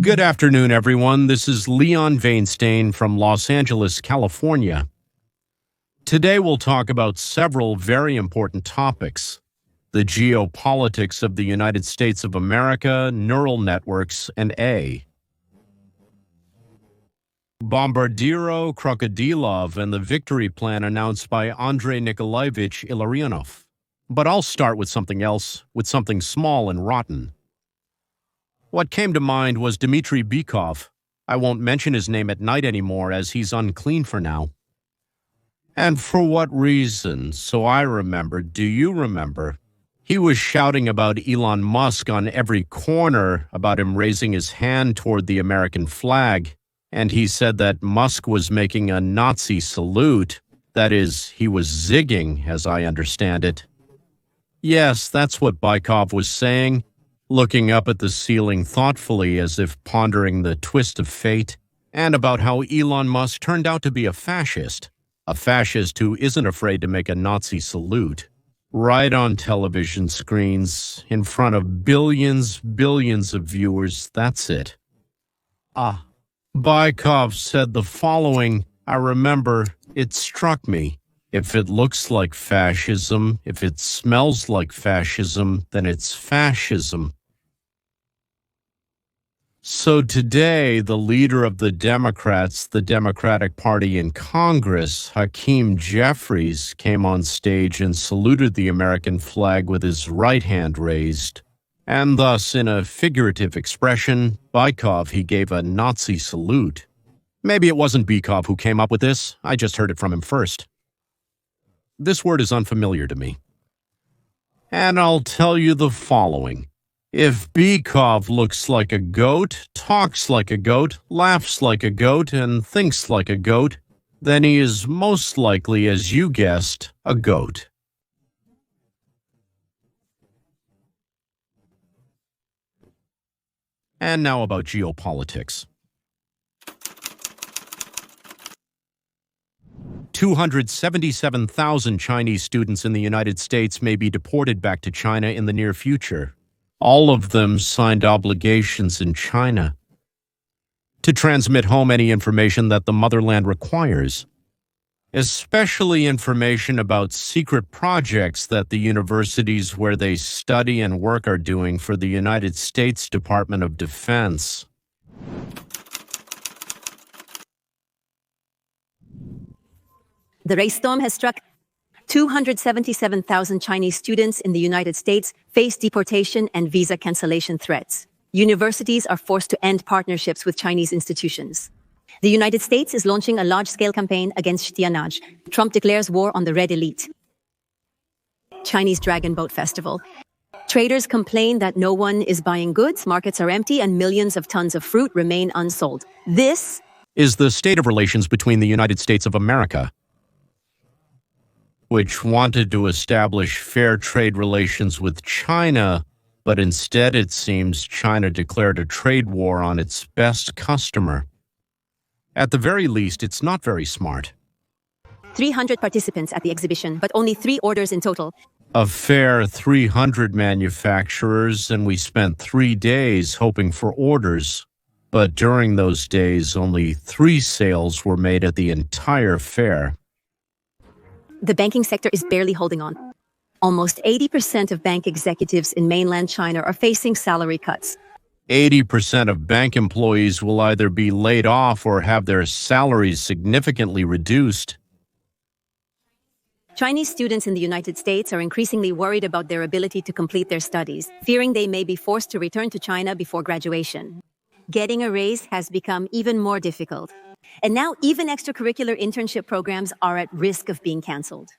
Good afternoon, everyone. This is Leon Vainstein from Los Angeles, California. Today we'll talk about several very important topics: the geopolitics of the United States of America, neural networks, and Bombardiro Krokodilov and the victory plan announced by Andrei Nikolaevich Illarionov. But I'll start with something else, with something small and rotten. What came to mind was Dmitry Bykov. I won't mention his name at night anymore as he's unclean for now. And for what reason? So I remembered. Do you remember? He was shouting about Elon Musk on every corner, about him raising his hand toward the American flag, and he said that Musk was making a Nazi salute. That is, he was zigging, as I understand it. Yes, that's what Bykov was saying, looking up at the ceiling thoughtfully as if pondering the twist of fate, and about how Elon Musk turned out to be a fascist who isn't afraid to make a Nazi salute, right on television screens, in front of billions of viewers. That's it. Bykov said the following. I remember, it struck me. If it looks like fascism, if it smells like fascism, then it's fascism. So today, the leader of the Democrats, the Democratic Party in Congress, Hakeem Jeffries, came on stage and saluted the American flag with his right hand raised. And thus, in a figurative expression, Bykov, he gave a Nazi salute. Maybe it wasn't Bykov who came up with this. I just heard it from him first. This word is unfamiliar to me. And I'll tell you the following. If Bykov looks like a goat, talks like a goat, laughs like a goat, and thinks like a goat, then he is most likely, as you guessed, a goat. And now about geopolitics. 277,000 Chinese students in the United States may be deported back to China in the near future. All of them signed obligations in China to transmit home any information that the motherland requires, especially information about secret projects that the universities where they study and work are doing for the United States Department of Defense. The race storm has struck. 277,000 Chinese students in the United States face deportation and visa cancellation threats. Universities are forced to end partnerships with Chinese institutions. The United States is launching a large-scale campaign against espionage. Trump declares war on the Red Elite. Chinese Dragon Boat Festival. Traders complain that no one is buying goods, markets are empty, and millions of tons of fruit remain unsold. This is the state of relations between the United States of America, which wanted to establish fair trade relations with China, but instead it seems China declared a trade war on its best customer. At the very least, it's not very smart. 300 participants at the exhibition, but only 3 orders in total. A fair 300 manufacturers, and we spent 3 days hoping for orders. But during those days, only 3 sales were made at the entire fair. The banking sector is barely holding on. Almost 80% of bank executives in mainland China are facing salary cuts. 80% of bank employees will either be laid off or have their salaries significantly reduced. Chinese students in the United States are increasingly worried about their ability to complete their studies, fearing they may be forced to return to China before graduation. Getting a raise has become even more difficult. And now even extracurricular internship programs are at risk of being cancelled.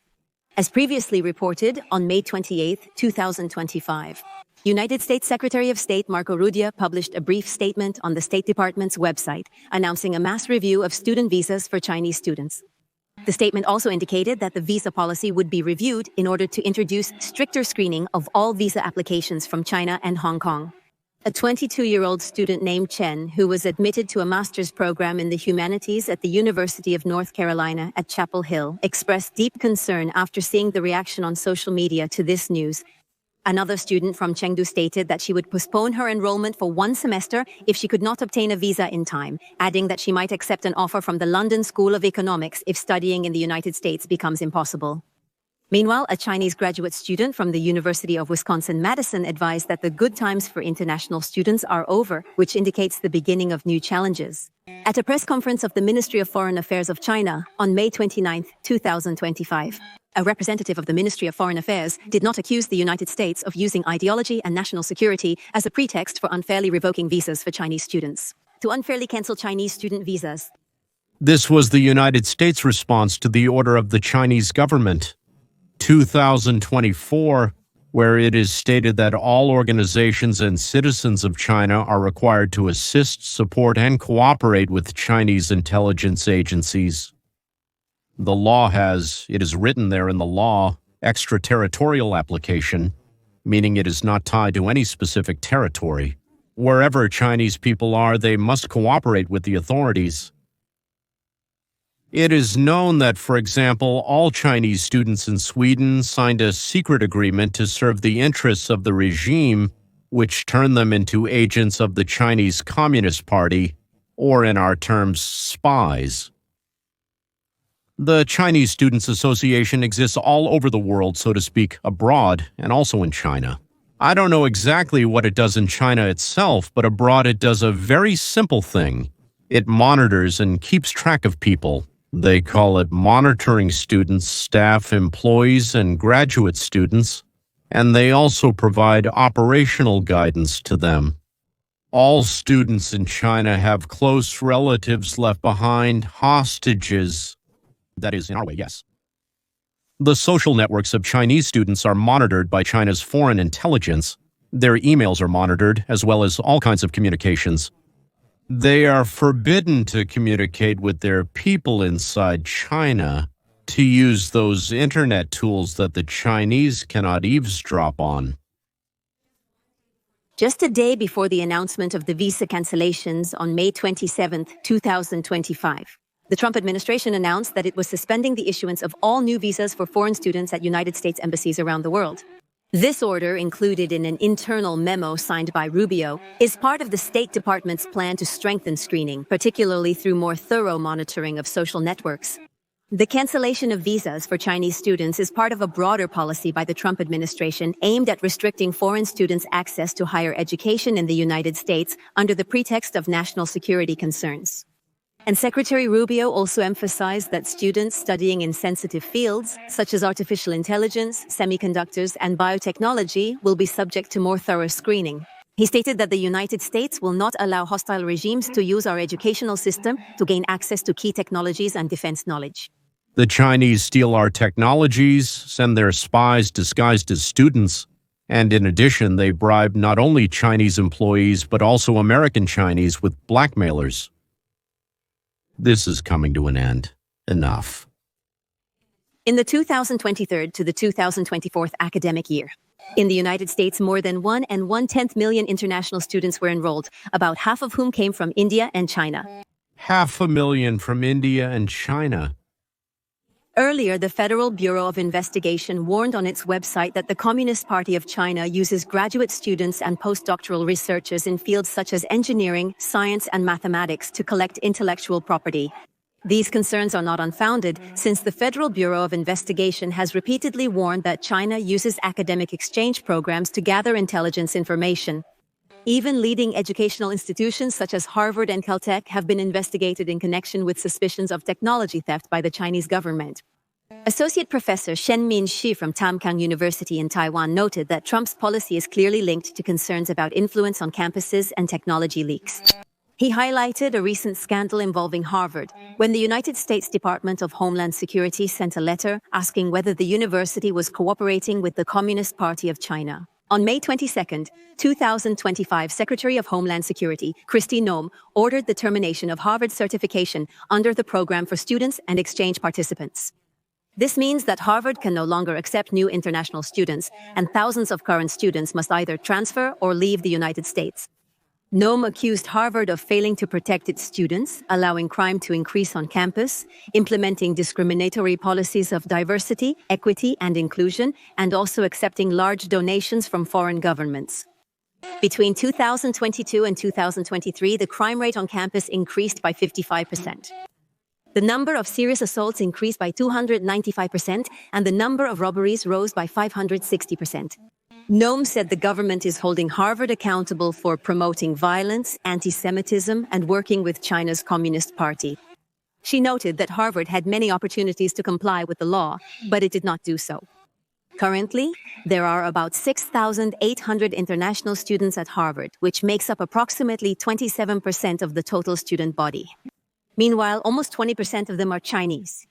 As previously reported on May 28, 2025, United States Secretary of State Marco Rubio published a brief statement on the State Department's website announcing a mass review of student visas for Chinese students. The statement also indicated that the visa policy would be reviewed in order to introduce stricter screening of all visa applications from China and Hong Kong. A 22-year-old student named Chen, who was admitted to a master's program in the humanities at the University of North Carolina at Chapel Hill, expressed deep concern after seeing the reaction on social media to this news. Another student from Chengdu stated that she would postpone her enrollment for one semester if she could not obtain a visa in time, adding that she might accept an offer from the London School of Economics if studying in the United States becomes impossible. Meanwhile, a Chinese graduate student from the University of Wisconsin-Madison advised that the good times for international students are over, which indicates the beginning of new challenges. At a press conference of the Ministry of Foreign Affairs of China on May 29, 2025, a representative of the Ministry of Foreign Affairs did not accuse the United States of using ideology and national security as a pretext for unfairly revoking visas for Chinese students. To unfairly cancel Chinese student visas. This was the United States' response to the order of the Chinese government, 2024, where it is stated that all organizations and citizens of China are required to assist, support, and cooperate with Chinese intelligence agencies. The law has, it is written there in the law, extraterritorial application, meaning it is not tied to any specific territory. Wherever Chinese people are, they must cooperate with the authorities. It is known that, for example, all Chinese students in Sweden signed a secret agreement to serve the interests of the regime, which turned them into agents of the Chinese Communist Party, or in our terms, spies. The Chinese Students Association exists all over the world, so to speak, abroad and also in China. I don't know exactly what it does in China itself, but abroad it does a very simple thing. It monitors and keeps track of people. They call it monitoring students, staff, employees, and graduate students, and they also provide operational guidance to them. All students in China have close relatives left behind, hostages. That is, in our way, yes. The social networks of Chinese students are monitored by China's foreign intelligence. Their emails are monitored, as well as all kinds of communications. They are forbidden to communicate with their people inside China, to use those internet tools that the Chinese cannot eavesdrop on. Just a day before the announcement of the visa cancellations on May 27, 2025, the Trump administration announced that it was suspending the issuance of all new visas for foreign students at United States embassies around the world. This order, included in an internal memo signed by Rubio, is part of the State Department's plan to strengthen screening, particularly through more thorough monitoring of social networks. The cancellation of visas for Chinese students is part of a broader policy by the Trump administration aimed at restricting foreign students' access to higher education in the United States under the pretext of national security concerns. And Secretary Rubio also emphasized that students studying in sensitive fields, such as artificial intelligence, semiconductors, and biotechnology, will be subject to more thorough screening. He stated that the United States will not allow hostile regimes to use our educational system to gain access to key technologies and defense knowledge. The Chinese steal our technologies, send their spies disguised as students, and in addition, they bribe not only Chinese employees but also American Chinese with blackmailers. This is coming to an end. Enough. In the 2023 to the 2024 academic year, in the United States, more than 1 1/10 million international students were enrolled, about half of whom came from India and China. 500,000 from India and China. Earlier, the Federal Bureau of Investigation warned on its website that the Communist Party of China uses graduate students and postdoctoral researchers in fields such as engineering, science, and mathematics to collect intellectual property. These concerns are not unfounded, since the Federal Bureau of Investigation has repeatedly warned that China uses academic exchange programs to gather intelligence information. Even leading educational institutions such as Harvard and Caltech have been investigated in connection with suspicions of technology theft by the Chinese government. Associate Professor Shenmin Shi from Tamkang University in Taiwan noted that Trump's policy is clearly linked to concerns about influence on campuses and technology leaks. He highlighted a recent scandal involving Harvard, when the United States Department of Homeland Security sent a letter asking whether the university was cooperating with the Communist Party of China. On May 22, 2025, Secretary of Homeland Security, Kristi Noem, ordered the termination of Harvard's certification under the program for students and exchange participants. This means that Harvard can no longer accept new international students, and thousands of current students must either transfer or leave the United States. Noam accused Harvard of failing to protect its students, allowing crime to increase on campus, implementing discriminatory policies of diversity, equity, and inclusion, and also accepting large donations from foreign governments. Between 2022 and 2023, the crime rate on campus increased by 55%. The number of serious assaults increased by 295%, and the number of robberies rose by 560%. Noam said the government is holding Harvard accountable for promoting violence, anti-Semitism, and working with China's Communist Party. She noted that Harvard had many opportunities to comply with the law, but it did not do so. Currently, there are about 6,800 international students at Harvard, which makes up approximately 27% of the total student body. Meanwhile, almost 20% of them are Chinese.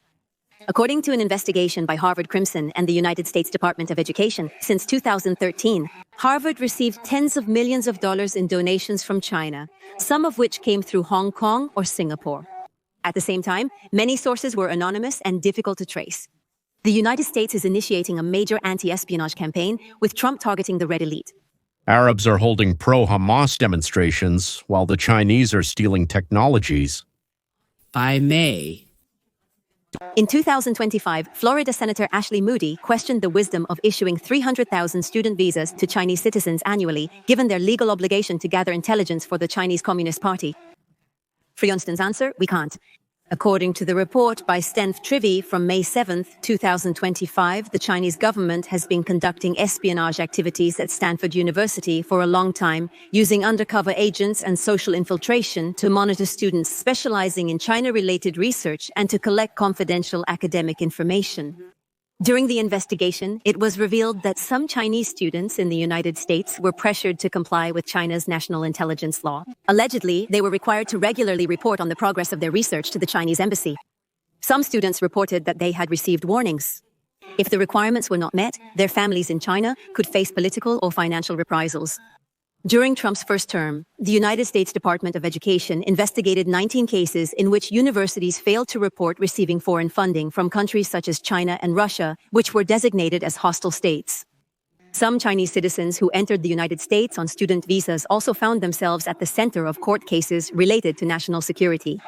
According to an investigation by Harvard Crimson and the United States Department of Education, since 2013, Harvard received tens of millions of dollars in donations from China, some of which came through Hong Kong or Singapore. At the same time, many sources were anonymous and difficult to trace. The United States is initiating a major anti-espionage campaign, with Trump targeting the Red Elite. Arabs are holding pro-Hamas demonstrations, while the Chinese are stealing technologies. By May. In 2025, Florida Senator Ashley Moody questioned the wisdom of issuing 300,000 student visas to Chinese citizens annually, given their legal obligation to gather intelligence for the Chinese Communist Party. Frionsten's answer: we can't. According to the report by Stenf Trivy from May 7, 2025, the Chinese government has been conducting espionage activities at Stanford University for a long time, using undercover agents and social infiltration to monitor students specializing in China-related research and to collect confidential academic information. During the investigation, it was revealed that some Chinese students in the United States were pressured to comply with China's national intelligence law. Allegedly, they were required to regularly report on the progress of their research to the Chinese embassy. Some students reported that they had received warnings. If the requirements were not met, their families in China could face political or financial reprisals. During Trump's first term, the United States Department of Education investigated 19 cases in which universities failed to report receiving foreign funding from countries such as China and Russia, which were designated as hostile states. Some Chinese citizens who entered the United States on student visas also found themselves at the center of court cases related to national security.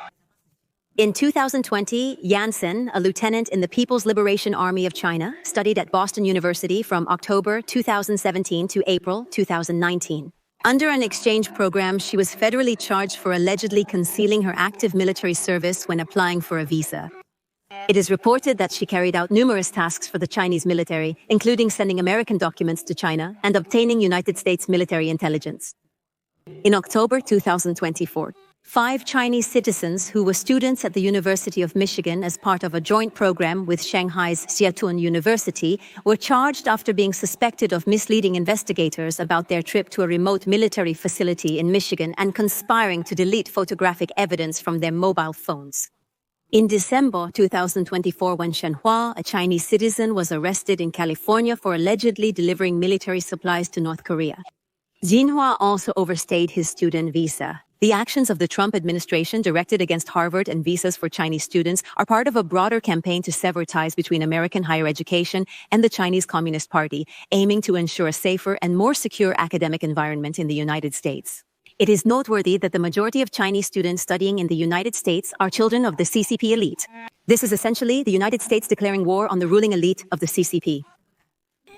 In 2020, Yansen, a lieutenant in the People's Liberation Army of China, studied at Boston University from October 2017 to April 2019. Under an exchange program, she was federally charged for allegedly concealing her active military service when applying for a visa. It is reported that she carried out numerous tasks for the Chinese military, including sending American documents to China and obtaining United States military intelligence. In October 2024, 5 Chinese citizens who were students at the University of Michigan as part of a joint program with Shanghai's Xiatun University were charged after being suspected of misleading investigators about their trip to a remote military facility in Michigan and conspiring to delete photographic evidence from their mobile phones. In December 2024, when Shen Hua, a Chinese citizen, was arrested in California for allegedly delivering military supplies to North Korea. Xinhua also overstayed his student visa. The actions of the Trump administration directed against Harvard and visas for Chinese students are part of a broader campaign to sever ties between American higher education and the Chinese Communist Party, aiming to ensure a safer and more secure academic environment in the United States. It is noteworthy that the majority of Chinese students studying in the United States are children of the CCP elite. This is essentially the United States declaring war on the ruling elite of the CCP.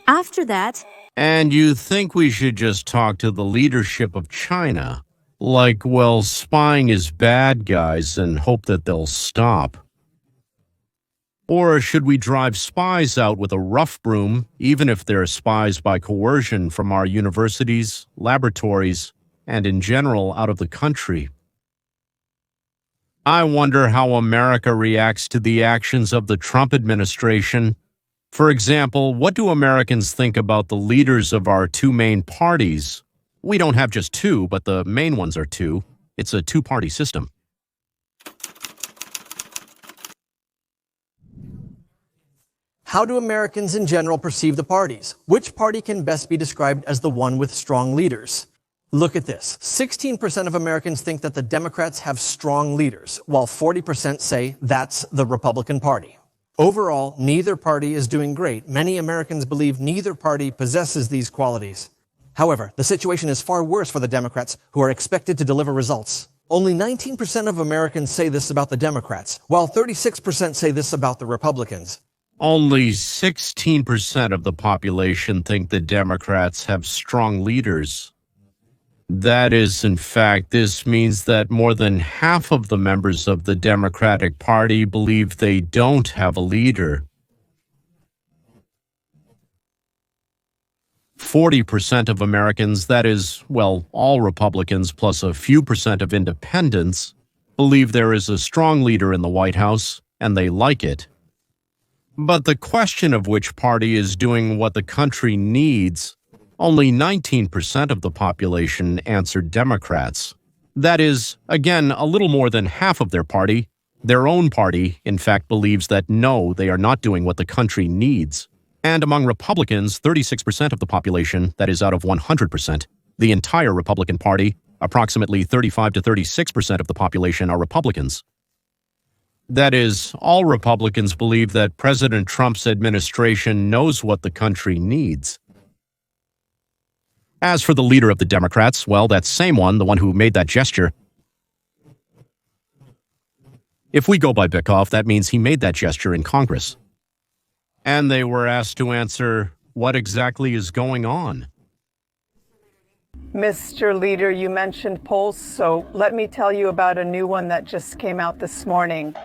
After that... And you think we should just talk to the leadership of China? Like, well, spying is bad, guys, and hope that they'll stop. Or should we drive spies out with a rough broom, even if they're spies by coercion from our universities, laboratories, and in general out of the country? I wonder how America reacts to the actions of the Trump administration. For example, what do Americans think about the leaders of our 2 main parties? We don't have just 2, but the main ones are 2. It's a 2-party system. How do Americans in general perceive the parties? Which party can best be described as the one with strong leaders? Look at this. 16% of Americans think that the Democrats have strong leaders, while 40% say that's the Republican Party. Overall, neither party is doing great. Many Americans believe neither party possesses these qualities. However, the situation is far worse for the Democrats, who are expected to deliver results. Only 19% of Americans say this about the Democrats, while 36% say this about the Republicans. Only 16% of the population think the Democrats have strong leaders. That is, in fact, this means that more than half of the members of the Democratic Party believe they don't have a leader. 40% of Americans, that is, well, all Republicans plus a few percent of independents, believe there is a strong leader in the White House, and they like it. But the question of which party is doing what the country needs, only 19% of the population answered Democrats. That is, again, a little more than half of their party. Their own party, in fact, believes that no, they are not doing what the country needs. And among Republicans, 36% of the population, that is out of 100%, the entire Republican Party, approximately 35 to 36% of the population are Republicans. That is, all Republicans believe that President Trump's administration knows what the country needs. As for the leader of the Democrats, well, that same one, the one who made that gesture, if we go by Bikoff, that means he made that gesture in Congress. And they were asked to answer, what exactly is going on? Mr. Leader, you mentioned polls, so let me tell you about a new one that just came out this morning.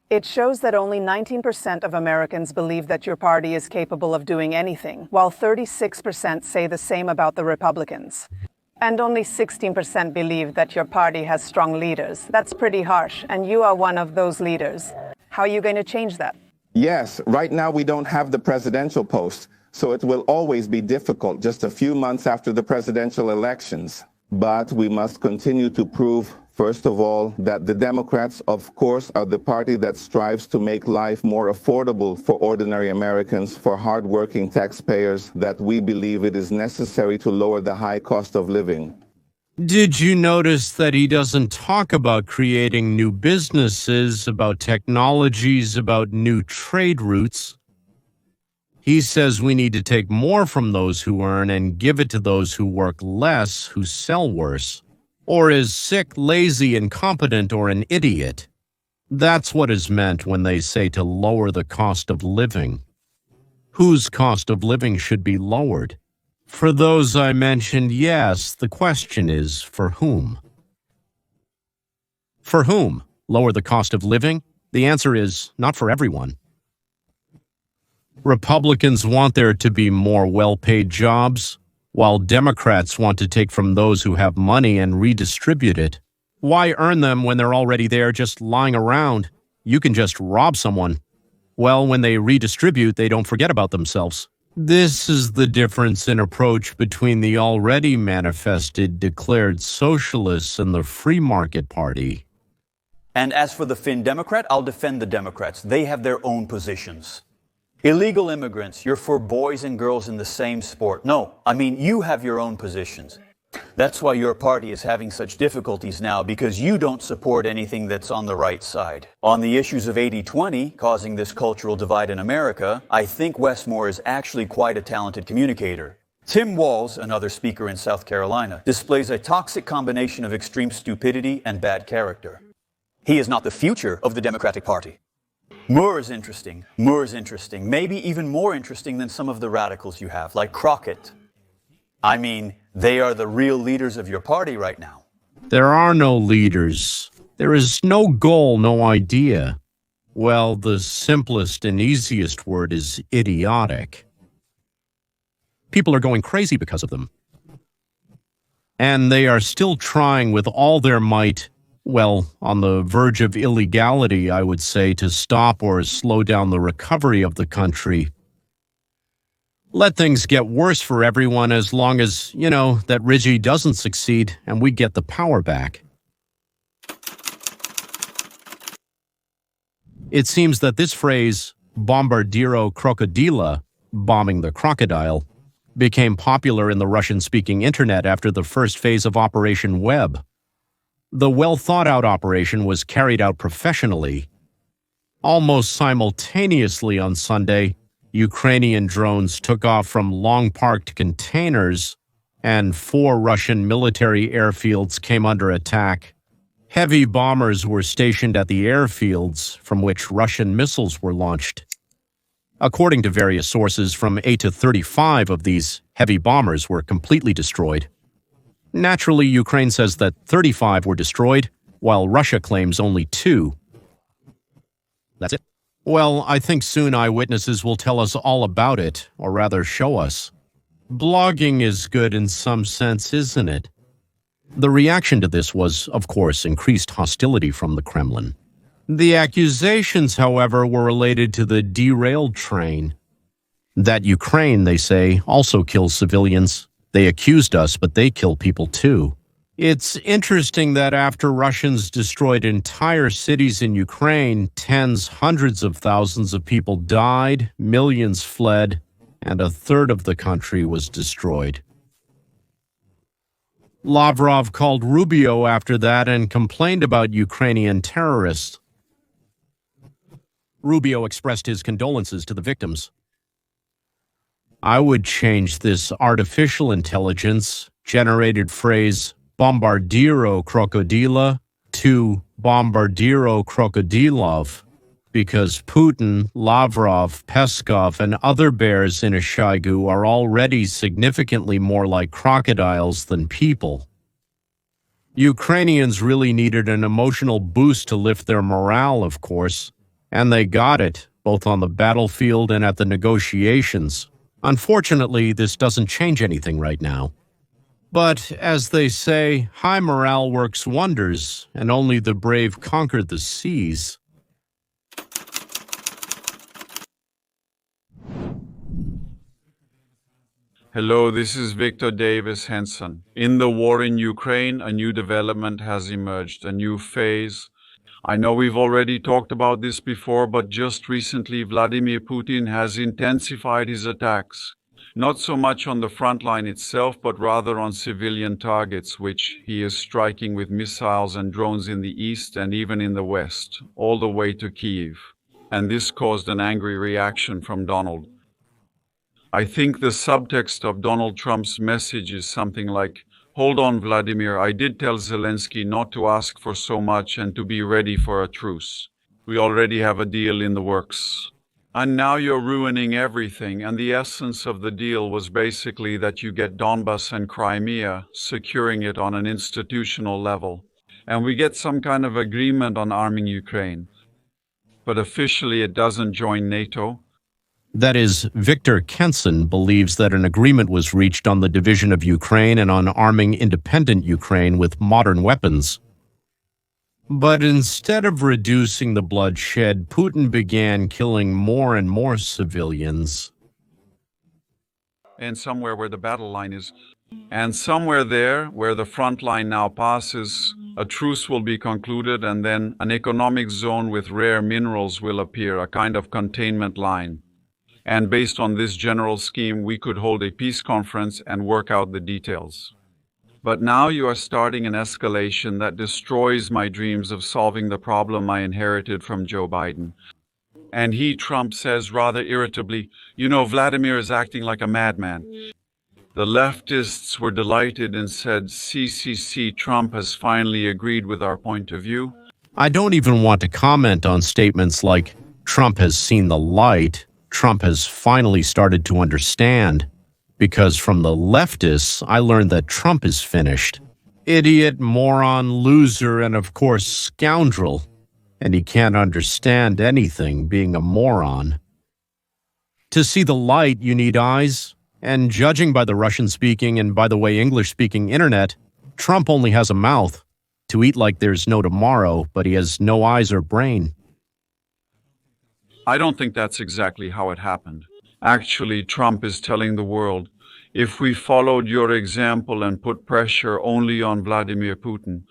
It shows that only 19% of Americans believe that your party is capable of doing anything, while 36% say the same about the Republicans. And only 16% believe that your party has strong leaders. That's pretty harsh, and you are one of those leaders. How are you going to change that? Yes, right now we don't have the presidential post, so it will always be difficult just a few months after the presidential elections. But we must continue to prove, first of all, that the Democrats, of course, are the party that strives to make life more affordable for ordinary Americans, for hardworking taxpayers, that we believe it is necessary to lower the high cost of living. Did you notice that he doesn't talk about creating new businesses, about technologies, about new trade routes? He says we need to take more from those who earn and give it to those who work less, who sell worse, or is sick, lazy, incompetent, or an idiot. That's what is meant when they say to lower the cost of living. Whose cost of living should be lowered? For those I mentioned, yes. The question is, for whom? For whom? Lower the cost of living? The answer is, not for everyone. Republicans want there to be more well-paid jobs, while Democrats want to take from those who have money and redistribute it. Why earn them when they're already there just lying around? You can just rob someone. Well, when they redistribute, they don't forget about themselves. This is the difference in approach between the already manifested declared socialists and the free market party. And as for the Finn Democrat, I'll defend the Democrats. They have their own positions. Illegal immigrants, you're for boys and girls in the same sport. No, I mean, you have your own positions. That's why your party is having such difficulties now, because you don't support anything that's on the right side. On the issues of 80-20, causing this cultural divide in America, I think Westmore is actually quite a talented communicator. Tim Walz, another speaker in South Carolina, displays a toxic combination of extreme stupidity and bad character. He is not the future of the Democratic Party. Moore is interesting. Maybe even more interesting than some of the radicals you have, like Crockett. I mean, they are the real leaders of your party right now. There are no leaders. There is no goal, no idea. Well, the simplest and easiest word is idiotic. People are going crazy because of them. And they are still trying with all their might, well, on the verge of illegality, I would say, to stop or slow down the recovery of the country. Let things get worse for everyone as long as, that Rizzi doesn't succeed and we get the power back. It seems that this phrase, bombardiro crocodila, bombing the crocodile, became popular in the Russian-speaking internet after the first phase of Operation Web. The well-thought-out operation was carried out professionally. Almost simultaneously on Sunday, Ukrainian drones took off from long-parked containers and 4 Russian military airfields came under attack. Heavy bombers were stationed at the airfields from which Russian missiles were launched. According to various sources, from 8 to 35 of these heavy bombers were completely destroyed. Naturally, Ukraine says that 35 were destroyed, while Russia claims only 2. That's it. Well, I think soon eyewitnesses will tell us all about it, or rather show us. Blogging is good in some sense, isn't it? The reaction to this was, of course, increased hostility from the Kremlin. The accusations, however, were related to the derailed train. That Ukraine, they say, also kills civilians. They accused us, but they kill people too. It's interesting that after Russians destroyed entire cities in Ukraine, tens, hundreds of thousands of people died, millions fled, and a third of the country was destroyed. Lavrov called Rubio after that and complained about Ukrainian terrorists. Rubio expressed his condolences to the victims. I would change this artificial intelligence-generated phrase bombardiro crocodila to bombardiro crocodilov, because Putin, Lavrov, Peskov, and other bears in a Shoigu are already significantly more like crocodiles than people. Ukrainians really needed an emotional boost to lift their morale, of course, and they got it, both on the battlefield and at the negotiations. Unfortunately, this doesn't change anything right now. But, as they say, high morale works wonders, and only the brave conquer the seas. Hello, this is Victor Davis Henson. In the war in Ukraine, a new development has emerged, a new phase. I know we've already talked about this before, but just recently Vladimir Putin has intensified his attacks. Not so much on the front line itself, but rather on civilian targets, which he is striking with missiles and drones in the east and even in the west, all the way to Kyiv. And this caused an angry reaction from Donald. I think the subtext of Donald Trump's message is something like, "Hold on, Vladimir, I did tell Zelensky not to ask for so much and to be ready for a truce. We already have a deal in the works. And now you're ruining everything, and the essence of the deal was basically that you get Donbas and Crimea, securing it on an institutional level, and we get some kind of agreement on arming Ukraine. But officially it doesn't join NATO." That is, Victor Kenson believes that an agreement was reached on the division of Ukraine and on arming independent Ukraine with modern weapons. But instead of reducing the bloodshed, Putin began killing more and more civilians. And somewhere where the battle line is, and somewhere there where the front line now passes, a truce will be concluded, and then an economic zone with rare minerals will appear, a kind of containment line. And based on this general scheme, we could hold a peace conference and work out the details. But now you are starting an escalation that destroys my dreams of solving the problem I inherited from Joe Biden. And he, Trump, says rather irritably, "You know, Vladimir is acting like a madman." The leftists were delighted and said, "See, Trump has finally agreed with our point of view." I don't even want to comment on statements like, Trump has seen the light, Trump has finally started to understand, because from the leftists, I learned that Trump is finished. Idiot, moron, loser, and of course, scoundrel. And he can't understand anything, being a moron. To see the light, you need eyes, and judging by the Russian-speaking and, by the way, English-speaking internet, Trump only has a mouth to eat like there's no tomorrow, but he has no eyes or brain. I don't think that's exactly how it happened. Actually, Trump is telling the world, if we followed your example and put pressure only on Vladimir Putin,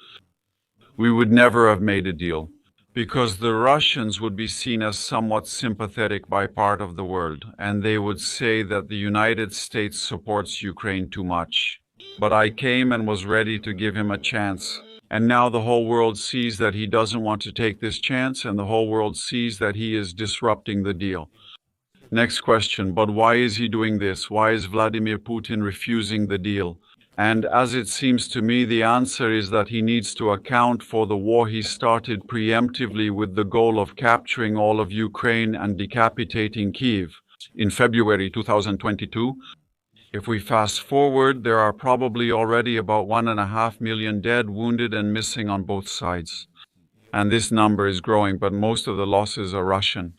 we would never have made a deal, because the Russians would be seen as somewhat sympathetic by part of the world, and they would say that the United States supports Ukraine too much. But I came and was ready to give him a chance. And now the whole world sees that he doesn't want to take this chance, and the whole world sees that he is disrupting the deal. Next question, but why is he doing this? Why is Vladimir Putin refusing the deal? And as it seems to me, the answer is that he needs to account for the war he started preemptively with the goal of capturing all of Ukraine and decapitating Kyiv in February 2022. If we fast forward, there are probably already about 1.5 million dead, wounded, and missing on both sides. And this number is growing, but most of the losses are Russian.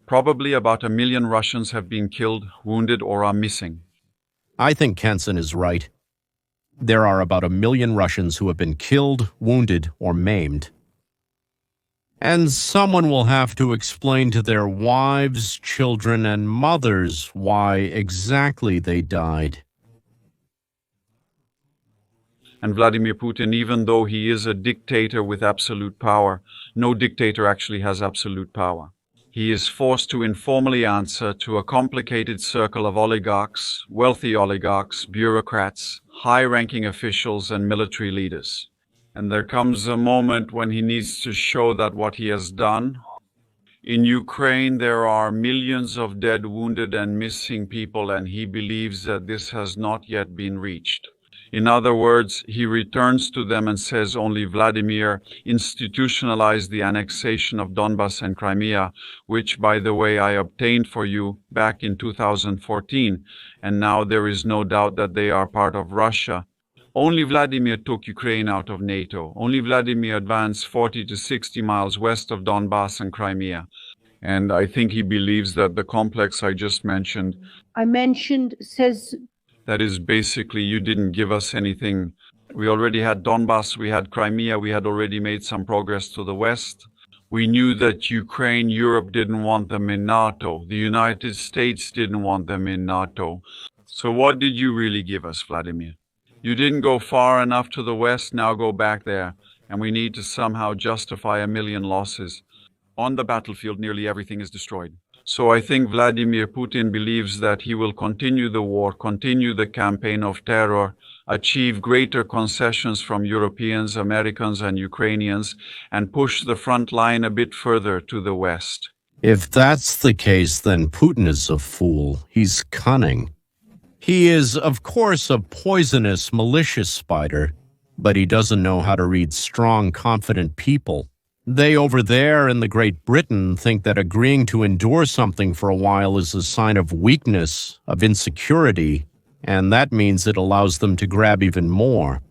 Probably about 1 million Russians have been killed, wounded, or are missing. I think Kenson is right. There are about 1 million Russians who have been killed, wounded, or maimed. And someone will have to explain to their wives, children, and mothers why exactly they died. And Vladimir Putin, even though he is a dictator with absolute power, no dictator actually has absolute power. He is forced to informally answer to a complicated circle of oligarchs, wealthy oligarchs, bureaucrats, high-ranking officials, and military leaders. And there comes a moment when he needs to show that what he has done. In Ukraine, there are millions of dead, wounded, and missing people, and he believes that this has not yet been reached. In other words, he returns to them and says only Vladimir institutionalized the annexation of Donbas and Crimea, which, by the way, I obtained for you back in 2014, and now there is no doubt that they are part of Russia. Only Vladimir took Ukraine out of NATO. Only Vladimir advanced 40 to 60 miles west of Donbas and Crimea. And I think he believes that the complex I just mentioned says that is basically, you didn't give us anything. We already had Donbas, we had Crimea, we had already made some progress to the west. We knew that Ukraine, Europe didn't want them in NATO. The United States didn't want them in NATO. So what did you really give us, Vladimir? You didn't go far enough to the west, now go back there. And we need to somehow justify 1 million losses. On the battlefield, nearly everything is destroyed. So I think Vladimir Putin believes that he will continue the war, continue the campaign of terror, achieve greater concessions from Europeans, Americans, and Ukrainians, and push the front line a bit further to the west. If that's the case, then Putin is a fool. He's cunning. He is, of course, a poisonous, malicious spider, but he doesn't know how to read strong, confident people. They over there in the Great Britain think that agreeing to endure something for a while is a sign of weakness, of insecurity, and that means it allows them to grab even more.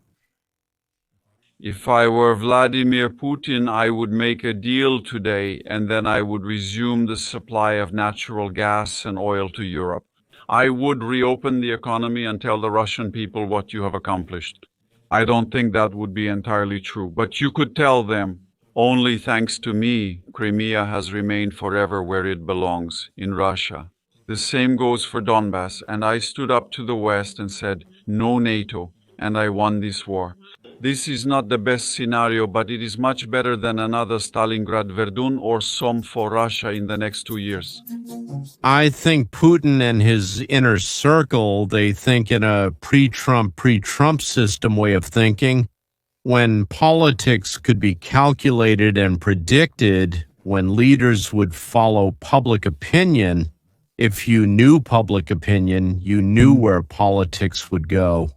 If I were Vladimir Putin, I would make a deal today, and then I would resume the supply of natural gas and oil to Europe. I would reopen the economy and tell the Russian people what you have accomplished. I don't think that would be entirely true, but you could tell them, only thanks to me, Crimea has remained forever where it belongs, in Russia. The same goes for Donbas, and I stood up to the West and said, no NATO, and I won this war. This is not the best scenario, but it is much better than another Stalingrad, Verdun, or Somme for Russia in the next 2 years. I think Putin and his inner circle, they think in a pre-Trump system way of thinking. When politics could be calculated and predicted, when leaders would follow public opinion, if you knew public opinion, you knew where politics would go.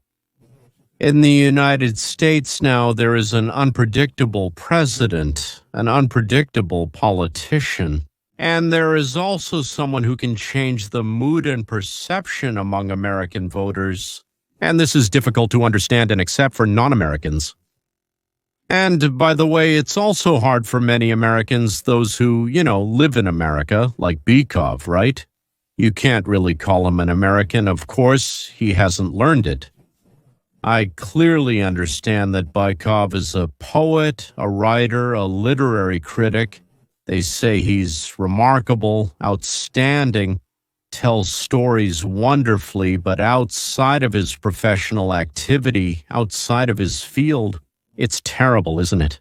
In the United States now, there is an unpredictable president, an unpredictable politician, and there is also someone who can change the mood and perception among American voters. And this is difficult to understand and accept for non-Americans. And, by the way, it's also hard for many Americans, those who, live in America, like Bykov, right? You can't really call him an American, of course, he hasn't learned it. I clearly understand that Bykov is a poet, a writer, a literary critic. They say he's remarkable, outstanding, tells stories wonderfully, but outside of his professional activity, outside of his field, it's terrible, isn't it?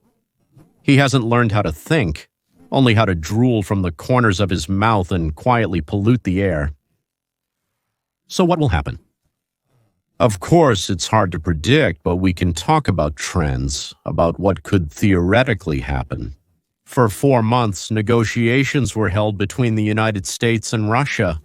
He hasn't learned how to think, only how to drool from the corners of his mouth and quietly pollute the air. So what will happen? Of course, it's hard to predict, but we can talk about trends, about what could theoretically happen. For 4 months, negotiations were held between the United States and Russia.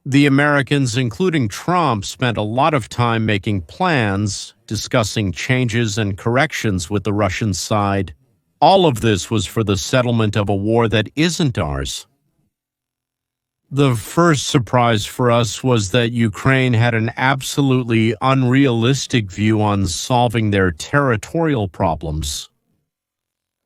The Americans, including Trump, spent a lot of time making plans, discussing changes and corrections with the Russian side. All of this was for the settlement of a war that isn't ours. The first surprise for us was that Ukraine had an absolutely unrealistic view on solving their territorial problems.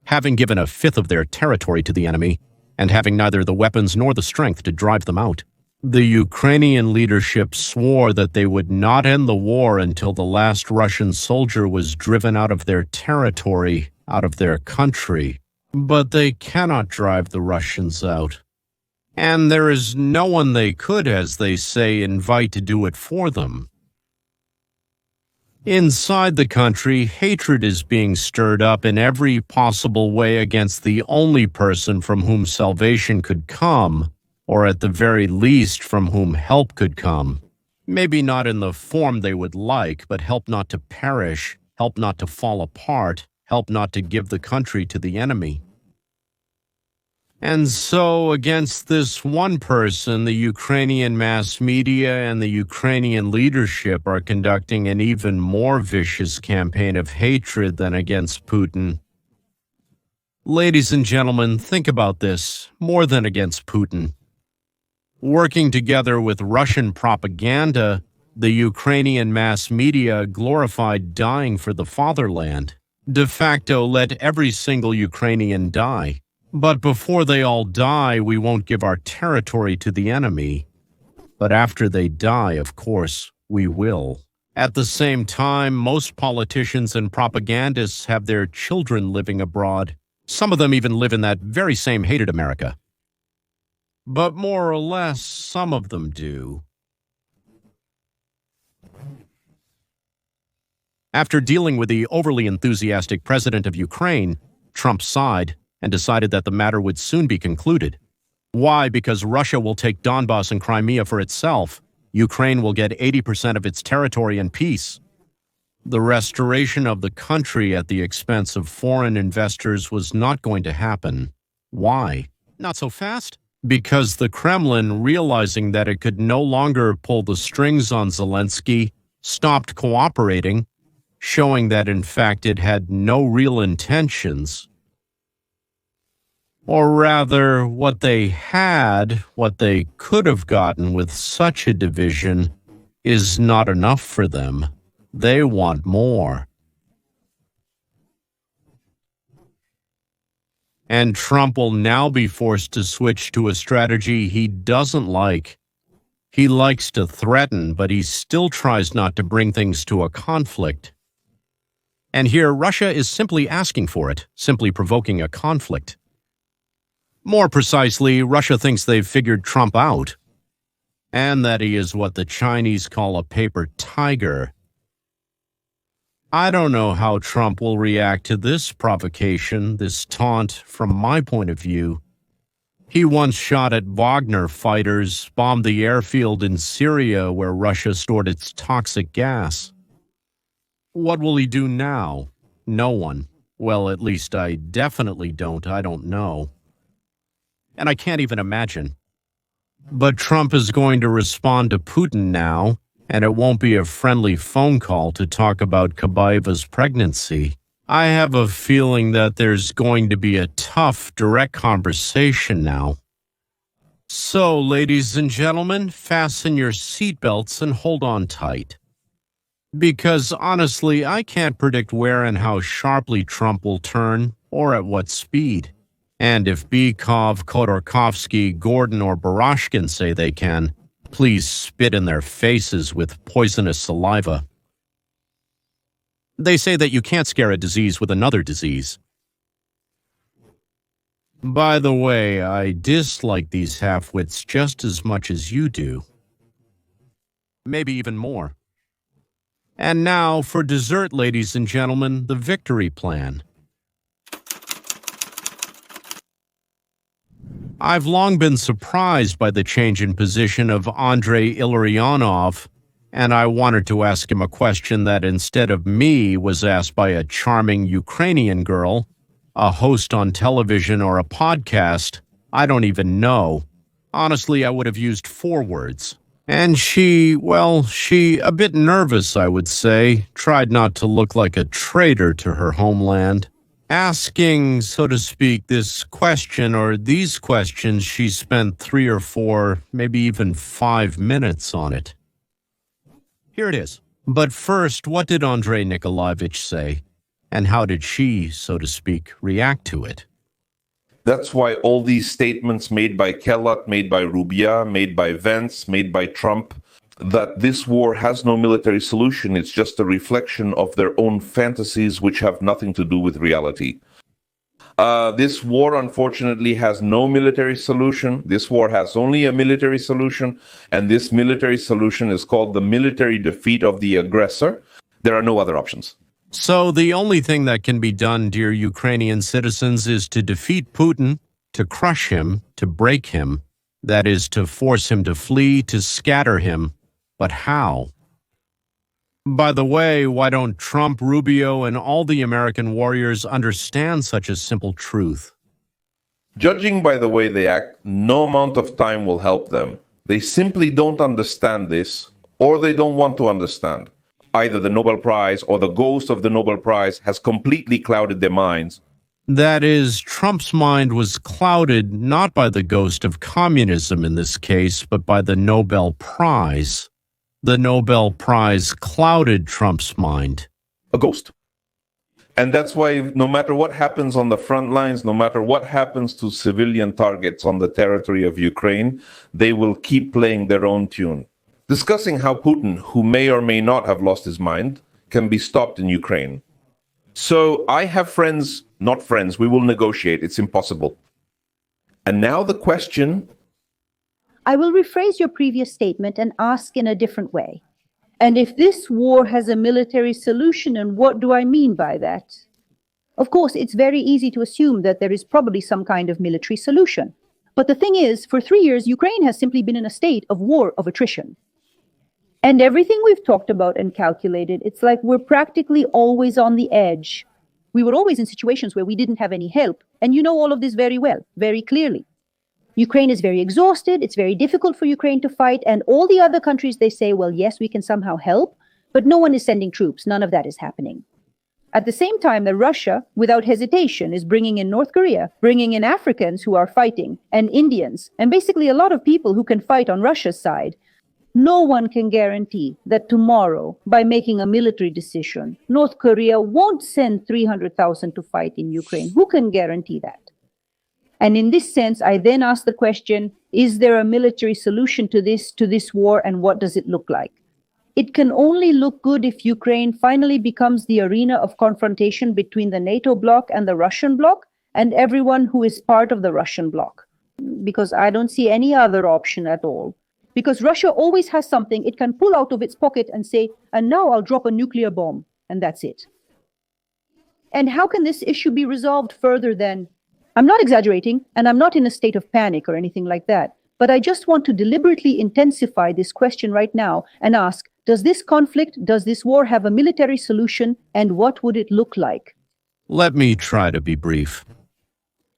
Having given a fifth of their territory to the enemy, and having neither the weapons nor the strength to drive them out, the Ukrainian leadership swore that they would not end the war until the last Russian soldier was driven out of their territory, out of their country. But they cannot drive the Russians out. And there is no one they could, as they say, invite to do it for them. Inside the country, hatred is being stirred up in every possible way against the only person from whom salvation could come, or at the very least from whom help could come. Maybe not in the form they would like, but help not to perish, help not to fall apart, help not to give the country to the enemy. And so, against this one person, the Ukrainian mass media and the Ukrainian leadership are conducting an even more vicious campaign of hatred than against Putin. Ladies and gentlemen, think about this, more than against Putin. Working together with Russian propaganda, the Ukrainian mass media glorified dying for the fatherland. De facto, let every single Ukrainian die. But before they all die, we won't give our territory to the enemy. But after they die, of course, we will. At the same time, most politicians and propagandists have their children living abroad. Some of them even live in that very same hated America. But more or less, some of them do. After dealing with the overly enthusiastic president of Ukraine, Trump sighed and decided that the matter would soon be concluded. Why? Because Russia will take Donbas and Crimea for itself. Ukraine will get 80% of its territory in peace. The restoration of the country at the expense of foreign investors was not going to happen. Why? Not so fast? Because the Kremlin, realizing that it could no longer pull the strings on Zelensky, stopped cooperating, showing that in fact it had no real intentions. Or rather, what they could have gotten with such a division is not enough for them. They want more. And Trump will now be forced to switch to a strategy he doesn't like. He likes to threaten, but he still tries not to bring things to a conflict. And here, Russia is simply asking for it, simply provoking a conflict. More precisely, Russia thinks they've figured Trump out, and that he is what the Chinese call a paper tiger. I don't know how Trump will react to this provocation, this taunt, from my point of view. He once shot at Wagner fighters, bombed the airfield in Syria where Russia stored its toxic gas. What will he do now? No one. Well, at least I definitely don't. I don't know. And I can't even imagine. But Trump is going to respond to Putin now, and it won't be a friendly phone call to talk about Kabaeva's pregnancy. I have a feeling that there's going to be a tough, direct conversation now. So, ladies and gentlemen, fasten your seatbelts and hold on tight. Because honestly, I can't predict where and how sharply Trump will turn, or at what speed. And if Bykov, Khodorkovsky, Gordon, or Barashkin say they can, please spit in their faces with poisonous saliva. They say that you can't scare a disease with another disease. By the way, I dislike these half-wits just as much as you do. Maybe even more. And now, for dessert, ladies and gentlemen, the victory plan. I've long been surprised by the change in position of Andrei Illarionov, and I wanted to ask him a question that instead of me was asked by a charming Ukrainian girl, a host on television or a podcast, I don't even know. Honestly, I would have used 4 words. And she, a bit nervous, I would say, tried not to look like a traitor to her homeland. Asking, so to speak, this question or these questions, she spent 3 or 4, maybe even 5 minutes on it. Here it is. But first, what did Andrei Nikolaevich say? And how did she, so to speak, react to it? That's why all these statements made by Kellogg, made by Rubia, made by Vance, made by Trump, that this war has no military solution. It's just a reflection of their own fantasies, which have nothing to do with reality. This war, unfortunately, has no military solution. This war has only a military solution, and this military solution is called the military defeat of the aggressor. There are no other options. So the only thing that can be done, dear Ukrainian citizens, is to defeat Putin, to crush him, to break him, that is, to force him to flee, to scatter him. But how? By the way, why don't Trump, Rubio, and all the American warriors understand such a simple truth? Judging by the way they act, no amount of time will help them. They simply don't understand this, or they don't want to understand. Either the Nobel Prize or the ghost of the Nobel Prize has completely clouded their minds. That is, Trump's mind was clouded not by the ghost of communism in this case, but by the Nobel Prize. The Nobel Prize clouded Trump's mind. A ghost. And that's why no matter what happens on the front lines, no matter what happens to civilian targets on the territory of Ukraine, they will keep playing their own tune. Discussing how Putin, who may or may not have lost his mind, can be stopped in Ukraine. So I have friends, not friends, we will negotiate, it's impossible. And now the question... I will rephrase your previous statement and ask in a different way. And if this war has a military solution, and what do I mean by that? Of course, it's very easy to assume that there is probably some kind of military solution. But the thing is, for 3 years, Ukraine has simply been in a state of war of attrition. And everything we've talked about and calculated, it's like we're practically always on the edge. We were always in situations where we didn't have any help. And you know all of this very well, very clearly. Ukraine is very exhausted. It's very difficult for Ukraine to fight. And all the other countries, they say, well, yes, we can somehow help. But no one is sending troops. None of that is happening. At the same time that Russia, without hesitation, is bringing in North Korea, bringing in Africans who are fighting, and Indians, and basically a lot of people who can fight on Russia's side. No one can guarantee that tomorrow, by making a military decision, North Korea won't send 300,000 to fight in Ukraine. Who can guarantee that? And in this sense, I then ask the question, is there a military solution to this war, and what does it look like? It can only look good if Ukraine finally becomes the arena of confrontation between the NATO bloc and the Russian bloc, and everyone who is part of the Russian bloc. Because I don't see any other option at all. Because Russia always has something it can pull out of its pocket and say, and now I'll drop a nuclear bomb, and that's it. And how can this issue be resolved further than, I'm not exaggerating, and I'm not in a state of panic or anything like that, but I just want to deliberately intensify this question right now and ask, does this conflict, does this war have a military solution, and what would it look like? Let me try to be brief.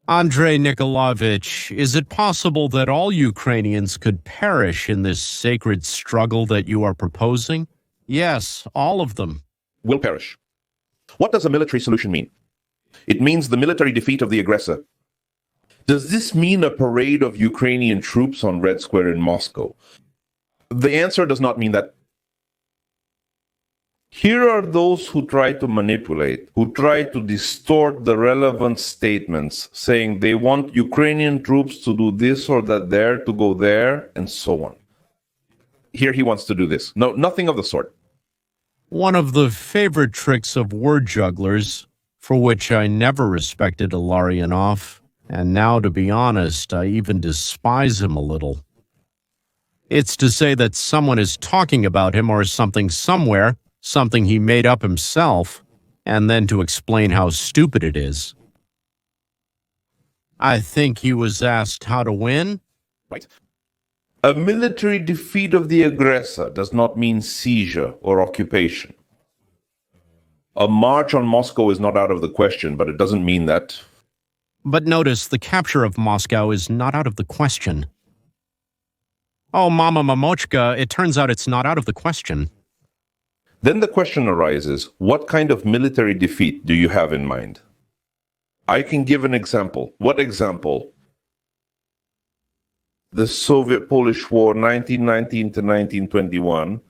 Andrei Nikolaevich, is it possible that all Ukrainians could perish in this sacred struggle that you are proposing? Yes, all of them. Will perish. What does a military solution mean? It means the military defeat of the aggressor. Does this mean a parade of Ukrainian troops on Red Square in Moscow? The answer does not mean that. Here are those who try to manipulate, who try to distort the relevant statements, saying they want Ukrainian troops to do this or that there, to go there, and so on. Here he wants to do this. No, nothing of the sort. One of the favorite tricks of word jugglers, for which I never respected Illarionov, and now, to be honest, I even despise him a little. It's to say that someone is talking about him or something somewhere, something he made up himself, and then to explain how stupid it is. I think he was asked how to win. Right. A military defeat of the aggressor does not mean seizure or occupation. A march on Moscow is not out of the question, but it doesn't mean that. But notice, the capture of Moscow is not out of the question. Oh, Mama Mamochka, it turns out it's not out of the question. Then the question arises, what kind of military defeat do you have in mind? I can give an example. What example? The Soviet-Polish War, 1919 to 1921.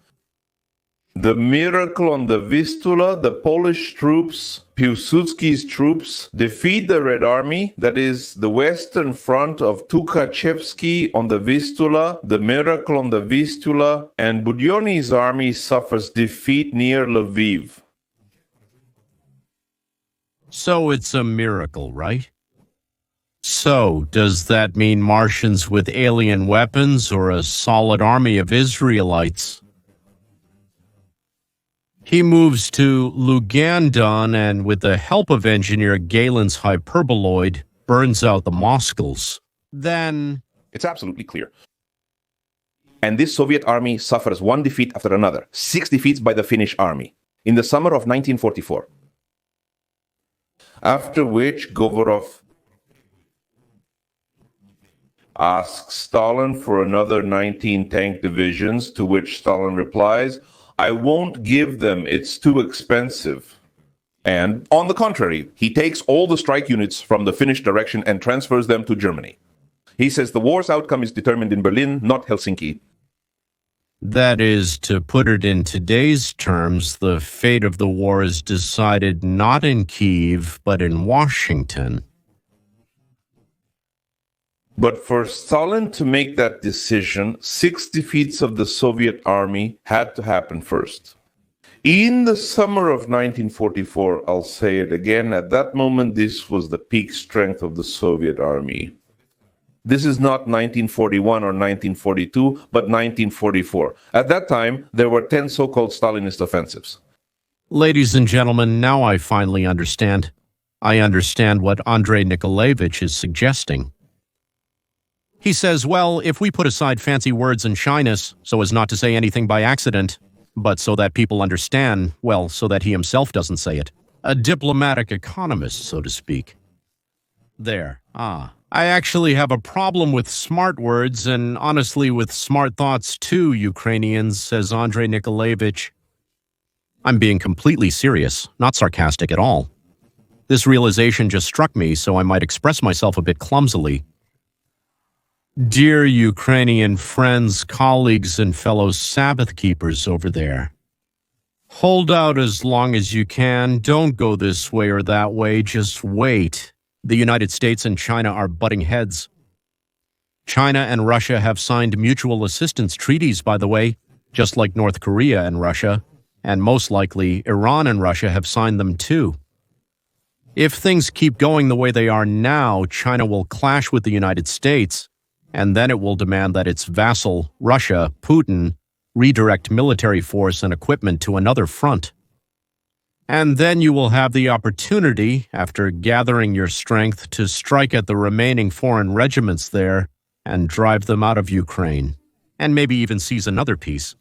The miracle on the Vistula, the Polish troops, Piłsudski's troops, defeat the Red Army, that is the western front of Tukhachevsky on the Vistula, the miracle on the Vistula, and Budyonny's army suffers defeat near Lviv. So it's a miracle, right? So, does that mean Martians with alien weapons or a solid army of Israelites? He moves to Lugandon and, with the help of engineer Galen's hyperboloid, burns out the Moskals. Then... It's absolutely clear. And this Soviet army suffers one defeat after another, 6 defeats by the Finnish army, in the summer of 1944. After which Govorov asks Stalin for another 19 tank divisions, to which Stalin replies, I won't give them, it's too expensive. And on the contrary, he takes all the strike units from the Finnish direction and transfers them to Germany. He says the war's outcome is determined in Berlin, not Helsinki. That is, to put it in today's terms, the fate of the war is decided not in Kyiv, but in Washington. But for Stalin to make that decision, 6 defeats of the Soviet army had to happen first. In the summer of 1944, I'll say it again, at that moment, this was the peak strength of the Soviet army. This is not 1941 or 1942, but 1944. At that time, there were 10 so-called Stalinist offensives. Ladies and gentlemen, now I finally understand. I understand what Andrei Nikolaevich is suggesting. He says, well, if we put aside fancy words and shyness, so as not to say anything by accident, but so that people understand, well, so that he himself doesn't say it. A diplomatic economist, so to speak. There. I actually have a problem with smart words, and honestly with smart thoughts too, Ukrainians, says Andrei Nikolaevich. I'm being completely serious, not sarcastic at all. This realization just struck me, so I might express myself a bit clumsily. Dear Ukrainian friends, colleagues, and fellow Sabbath keepers over there, hold out as long as you can. Don't go this way or that way. Just wait. The United States and China are butting heads. China and Russia have signed mutual assistance treaties, by the way, just like North Korea and Russia, and most likely Iran and Russia have signed them too. If things keep going the way they are now, China will clash with the United States, and then it will demand that its vassal, Russia, Putin, redirect military force and equipment to another front. And then you will have the opportunity, after gathering your strength, to strike at the remaining foreign regiments there and drive them out of Ukraine, and maybe even seize another piece,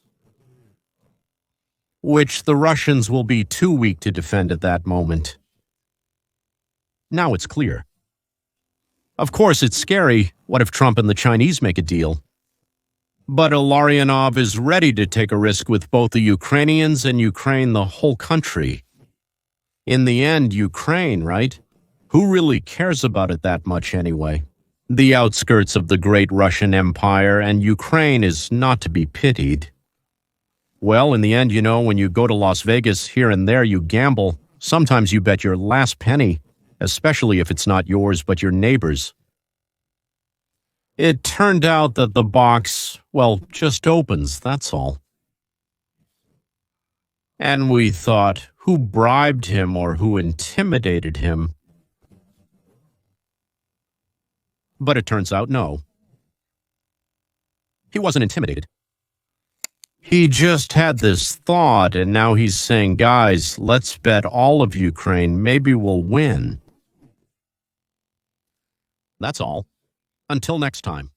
which the Russians will be too weak to defend at that moment. Now it's clear. Of course, it's scary. What if Trump and the Chinese make a deal? But Illarionov is ready to take a risk with both the Ukrainians and Ukraine, the whole country. In the end, Ukraine, right? Who really cares about it that much anyway? The outskirts of the great Russian Empire, and Ukraine is not to be pitied. Well, in the end, you know, when you go to Las Vegas, here and there you gamble. Sometimes you bet your last penny, especially if it's not yours but your neighbor's. It turned out that the box, well, just opens, that's all. And we thought, who bribed him or who intimidated him? But it turns out, no. He wasn't intimidated. He just had this thought, and now he's saying, guys, let's bet all of Ukraine. Maybe we'll win. That's all. Until next time.